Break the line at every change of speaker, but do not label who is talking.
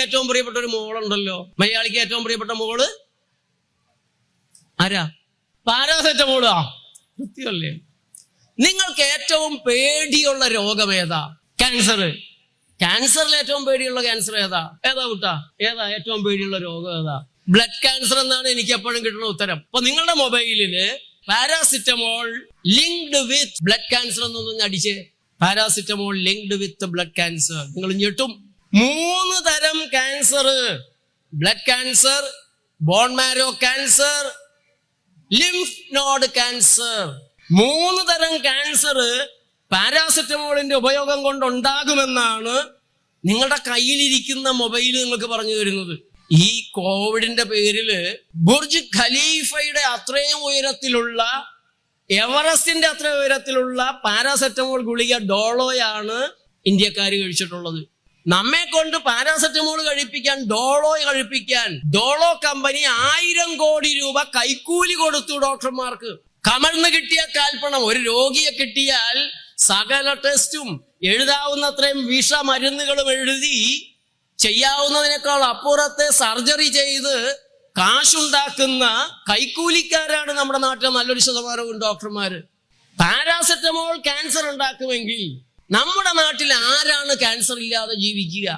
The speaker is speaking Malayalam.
ഏറ്റവും പ്രിയപ്പെട്ട ഒരു മോളുണ്ടല്ലോ, മലയാളിക്ക് ഏറ്റവും പ്രിയപ്പെട്ട മോള് ആരാ? പാരാസെറ്റമോളാ. കൃത്യമല്ലേ? നിങ്ങൾക്ക് ഏറ്റവും പേടിയുള്ള രോഗം ഏതാ? ക്യാൻസർ. ക്യാൻസറിൽ ഏറ്റവും പേടിയുള്ള ക്യാൻസർ ഏതാ? ഏതാ കുട്ടാ? ഏതാ ഏറ്റവും പേടിയുള്ള രോഗം ഏതാ? ബ്ലഡ് ക്യാൻസർ എന്നാണ് എനിക്ക് എപ്പോഴും കിട്ടുന്ന ഉത്തരം. അപ്പൊ നിങ്ങളുടെ മൊബൈലില് paracetamol linked with blood cancer എന്നൊന്നും അടിച്ച്, paracetamol linked with blood cancer. നിങ്ങൾ ഞെട്ടും. 3 തരം cancer: blood cancer, bone marrow cancer, lymph node cancer. 3 തരം ക്യാൻസർ പാരാസെറ്റമോളിന്റെ ഉപയോഗം കൊണ്ടുണ്ടാകുമെന്നാണ് നിങ്ങളുടെ കയ്യിലിരിക്കുന്ന മൊബൈൽ നിങ്ങൾക്ക് പറഞ്ഞു തരുന്നത്. ഈ കോവിഡിന്റെ പേരില് ബുർജ് ഖലീഫയുടെ അത്രയും ഉയരത്തിലുള്ള, എവറസ്റ്റിന്റെ അത്രയും ഉയരത്തിലുള്ള പാരാസെറ്റമോൾ ഗുളിക ഡോളോയാണ് ഇന്ത്യക്കാർ കഴിച്ചിട്ടുള്ളത്. നമ്മെ കൊണ്ട് പാരാസെറ്റമോൾ കഴിപ്പിക്കാൻ, ഡോളോ കഴിപ്പിക്കാൻ ഡോളോ കമ്പനി 1000 കോടി രൂപ കൈക്കൂലി കൊടുത്തു ഡോക്ടർമാർക്ക്. കമഴ്ന്ന് കിട്ടിയ കാൽപ്പണം. ഒരു രോഗിയെ കിട്ടിയാൽ സകല ടെസ്റ്റും എഴുതാവുന്നത്രയും വിഷമരുന്നുകളും എഴുതി ചെയ്യാവുന്നതിനേക്കാൾ അപ്പുറത്തെ സർജറി ചെയ്ത് കാശുണ്ടാക്കുന്ന കൈക്കൂലിക്കാരാണ് നമ്മുടെ നാട്ടിലെ നല്ലൊരു ശതമാനവും ഡോക്ടർമാര്. പാരാസെറ്റമോൾ ക്യാൻസർ ഉണ്ടാക്കുമെങ്കിൽ നമ്മുടെ നാട്ടിൽ ആരാണ് ക്യാൻസർ ഇല്ലാതെ ജീവിക്കുക?